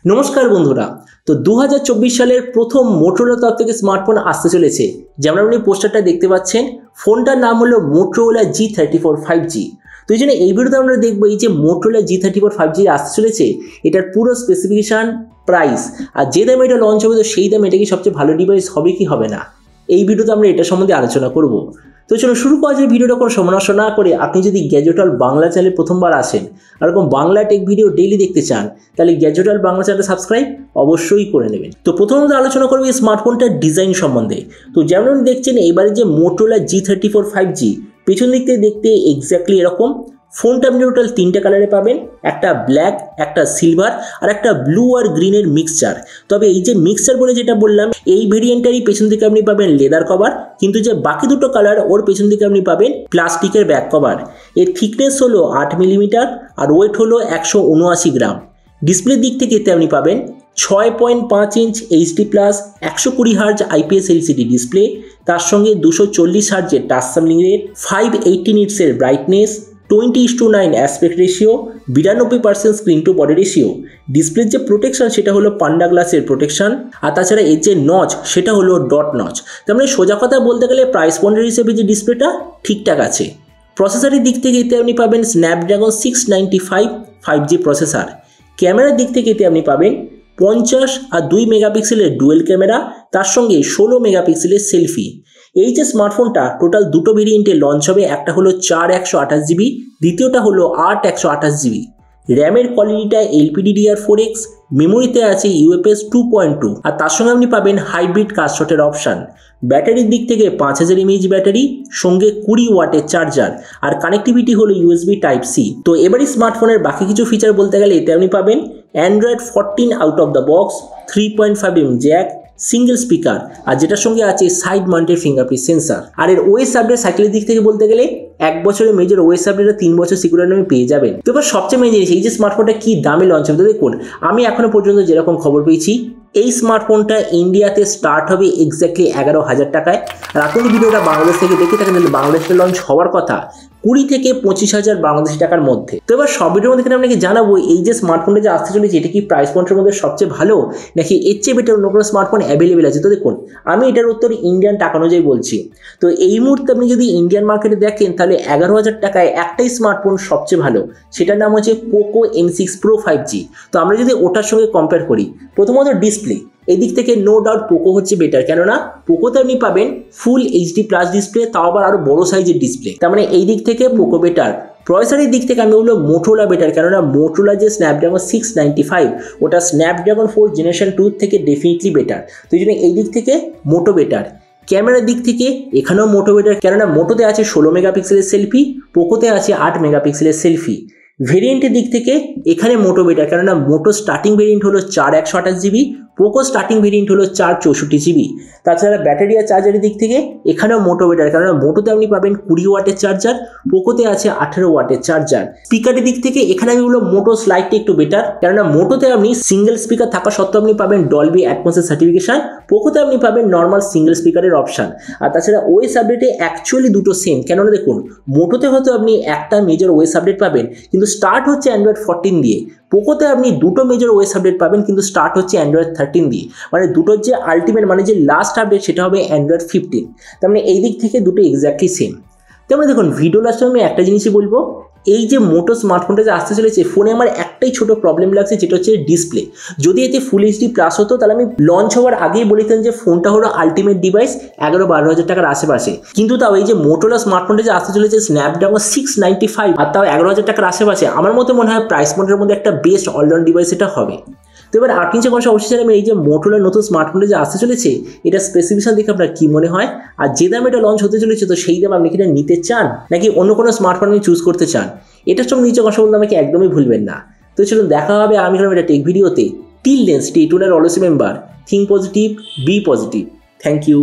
নমস্কার বন্ধুরা। তো 2024 সালের প্রথম মোটরোলা তরফ থেকে স্মার্টফোন আসতে চলেছে। যেমন আপনি পোস্টারটা দেখতে পাচ্ছেন, ফোনটার নাম হলো মোটরোলা G34 5G। তো এই জন্য এই ভিডিওতে আমরা দেখবো এই যে মোটরোলা G34 5G আসতে চলেছে, এটার পুরো স্পেসিফিকেশন, প্রাইস, আর যে দামে এটা লঞ্চ হবে তো সেই দামে এটা কি সবচেয়ে ভালো ডিভাইস হবে কি হবে না, এই ভিডিওতে আমরা এটা সম্বন্ধে আলোচনা করব। তো চলো শুরু করা যায় ভিডিওটা কোনো সমালোচনা না করে। আপনি যদি গ্যাজেটল বাংলা চ্যানেলে প্রথমবার আসেন আর এরকম বাংলা টেক ভিডিও ডেইলি দেখতে চান, তাহলে গ্যাজেটল বাংলা চ্যানেলটা সাবস্ক্রাইব অবশ্যই করে নেবেন। তো প্রথমত আলোচনা করবো এই স্মার্টফোনটার ডিজাইন সম্বন্ধে। তো যেমন দেখছেন এবারে যে মোটরোলা G34 5G, পেছন দিক থেকে দেখতে এক্স্যাক্টলি এরকম। ফোনটা আপনি টোটাল তিনটা কালারে পাবেন, একটা ব্ল্যাক, একটা সিলভার আর একটা ব্লু আর গ্রিনের মিক্সচার। তবে এই যে মিক্সচার বলে যেটা বললাম, এই ভেরিয়েন্টারই পেছন দিকে আপনি পাবেন লেদার কভার, কিন্তু যে বাকি দুটো কালার ওর পেছন দিকে আপনি পাবেন প্লাস্টিকের ব্যাক কভার। এর থিকনেস হলো 8 মিলিমিটার আর ওয়েট হলো 179 গ্রাম। ডিসপ্লের দিক থেকে এতে আপনি পাবেন 6.5 inch HD+, 120 hertz IPS LCD display, তার সঙ্গে 240 হার্জের টাচ স্যাম্পলিং রেট, 580 নিটসের brightness, 20:9 aspect ratio, 92% screen to body ratio. ডিসপ্লের যে প্রোটেকশন সেটা হলো পান্ডা গ্লাসের প্রোটেকশন, আর তাছাড়া এর যে নচ সেটা হলো ডট নচ। তার মানে সোজা কথা বলতে গেলে প্রাইস পয়েন্টের হিসেবে যে ডিসপ্লেটা ঠিকঠাক আছে। প্রসেসরের দিক থেকে এতে আপনি পাবেন স্ন্যাপড্রাগন 695 5G প্রসেসর। ক্যামেরার দিক থেকে এতে আপনি পাবেন 50 আর 2 মেগাপিক্সেলের ডুয়েল ক্যামেরা, তার সঙ্গে 16 মেগাপিক্সেলের সেলফি। এই যে স্মার্টফোনটা টোটাল দুটো ভেরিয়েন্টে লঞ্চ হবে, একটা হলো 4/128GB, দ্বিতীয়টা হলো 8/128GB। র্যামের কোয়ালিটিটা LPDDR4X, মেমোরিতে আছে UFS 2.2, আর তার সঙ্গে আপনি পাবেন হাইব্রিড কাস্টটের অপশান। ব্যাটারির দিক থেকে 5000 mAh ব্যাটারি, সঙ্গে 20 ওয়াটের চার্জার, আর কানেক্টিভিটি হলো USB Type-C। তো এবারই স্মার্টফোনের বাকি কিছু ফিচার বলতে গেলে এতে আপনি পাবেন Android 14 out of the box, 3.5mm jack, single speaker, আর যেটার সঙ্গে আছে সাইড মাউন্টেড ফিঙ্গারপ্রিন্ট সেন্সার। আর এর ওএস আপডেট সাইকেলের দিক থেকে বলতে গেলে 1 বছরের মেজর ওএস আপডেট, 3 বছর সিকিউরিটি নামে পেয়ে যাবেন। তো এবার সবচেয়ে মেন জিনিস, এই যে স্মার্টফোনটা কি দামে লঞ্চ হবে। তো দেখুন, আমি এখনো পর্যন্ত যেরকম খবর পেয়েছি, এই স্মার্টফোনটা ইন্ডিয়াতে স্টার্ট হবে এক্স্যাক্টলি 11,000 টাকায়। আর আপনি যদি ভিডিওটা বাংলাদেশ থেকে দেখে থাকেন তাহলে বাংলাদেশে লঞ্চ হওয়ার কথা 20 থেকে 25,000 বাংলাদেশি টাকার মধ্যে। তো এবার সব ভিডিওর মধ্যে আপনাকে জানাবো এই যে স্মার্টফোনটা যে আসতে চলেছে এটা কি প্রাইস পয়েন্টের মধ্যে সবচেয়ে ভালো, নাকি এর চেয়ে বেটার অন্য কোনো স্মার্টফোন অ্যাভেলেবেল আছে। তো দেখুন, আমি এটার উত্তর ইন্ডিয়ান টাকা অনুযায়ী বলছি। তো এই মুহূর্তে আপনি যদি ইন্ডিয়ান মার্কেটে দেখেন তাহলে 11,000 টাকায় একটাই স্মার্টফোন সবচেয়ে ভালো, সেটার নাম হচ্ছে পোকো M6 Pro 5G। তো আমরা যদি ওটার সঙ্গে কম্পেয়ার করি, প্রথমত ডিসপ্লে, এই দিক থেকে নো ডাউট পোকো হচ্ছে বেটার, কেননা পোকোতে আপনি পাবেন ফুল HD+ ডিসপ্লে, তাও আবার আরও বড় সাইজের ডিসপ্লে। তার মানে এই দিক থেকে পোকো বেটার। প্রসেসরের দিক থেকে আমি বলবো মোটরোলা বেটার, কেননা মোটরোলা যে স্ন্যাপড্রাগন 695 ওটা স্ন্যাপড্রাগন 4 জেনারেশন 2 থেকে ডেফিনেটলি বেটার। তো এই জন্য এই দিক থেকে মোটো বেটার। ক্যামেরার দিক থেকে এখানেও মোটো বেটার, কেননা মোটোতে আছে 16 মেগাপিক্সেলের সেলফি, পোকোতে আছে 8 মেগাপিক্সেলের সেলফি। ভেরিয়েন্টের দিক থেকে এখানে মোটো বেটার, কেননা মোটো স্টার্টিং ভেরিয়েন্ট হলো 4/128GB, পোকো স্টার্টিং ভেরিয়েন্ট হলো 4/64GB। তাছাড়া ব্যাটারি আর চার্জারের দিক থেকে এখানেও মোটো বেটার, কেননা মোটোতে আপনি পাবেন 20 ওয়াটের চার্জার, পোকোতে আছে 18 ওয়াটের চার্জার। স্পিকারের দিক থেকে এখানে আমি বলবো মোটো স্লাইটলি একটু বেটার, কেননা মোটোতে আপনি সিঙ্গেল স্পিকার থাকা সত্ত্বেও আপনি পাবেন ডলবি অ্যাটমসের সার্টিফিকেশন, পোকোতে আপনি পাবেন নর্মাল সিঙ্গেল স্পিকারের অপশান। আর তাছাড়া ওএস আপডেটে অ্যাকচুয়ালি দুটো সেম, কেননা দেখুন মোটোতে হয়তো আপনি একটা মেজর ওএস আপডেট পাবেন কিন্তু স্টার্ট হচ্ছে Android 14 দিয়ে, পোকোতে আপনি দুটো মেজর ওএস আপডেট পাবেন কিন্তু স্টার্ট হচ্ছে Android 13 দিয়ে। মানে দুটোর যে আলটিমেট মানে যে লাস্ট আপডেট সেটা হবে Android 15। তার মানে এই দিক থেকে দুটো এক্স্যাক্টলি সেম। তারপরে দেখুন, ভিডিও লাস্টে আমি একটা জিনিসই বলবো, এই যে মোটো স্মার্টফোনটা যে আসতে চলেছে, ফোনে আমার একটাই ছোট প্রবলেম লাগছে, যেটা হচ্ছে ডিসপ্লে। যদি এতে ফুল HD+ হতো তাহলে আমি লঞ্চ হওয়ার আগেই বলিতাম যে ফোনটা হলো আলটিমেট ডিভাইস 11-12 হাজার টাকার আশেপাশে। কিন্তু তাও এই যে মোটোলা স্মার্টফোনটা যে আসতে চলেছে স্ন্যাপড্রাগন 695 আর তাও 11,000 টাকার আশেপাশে, আমার মতে মনে হয় প্রাইস পয়েন্টের মধ্যে একটা বেস্ট অলরাউন্ড ডিভাইস এটা হবে। তো এবার আপনি যে কথা অবশ্যই জানাবেন এই যে মোটোলার নতুন স্মার্টফোনটা যে আসতে চলেছে এটা স্পেসিফিকেশন দেখে আপনার কী মনে হয়, আর যে দামে এটা লঞ্চ হতে চলেছে তো সেই দাম আপনি কি এটা নিতে চান নাকি অন্য কোনো স্মার্টফোন আপনি চুজ করতে চান, এটার সঙ্গে নিচে কথা বলতে আমাকে একদমই ভুলবেন না। তো চলুন দেখা হবে আমি হলাম এটা টেক ভিডিওতে। Till then stay tuned, always remember, think positive, be positive. Thank you.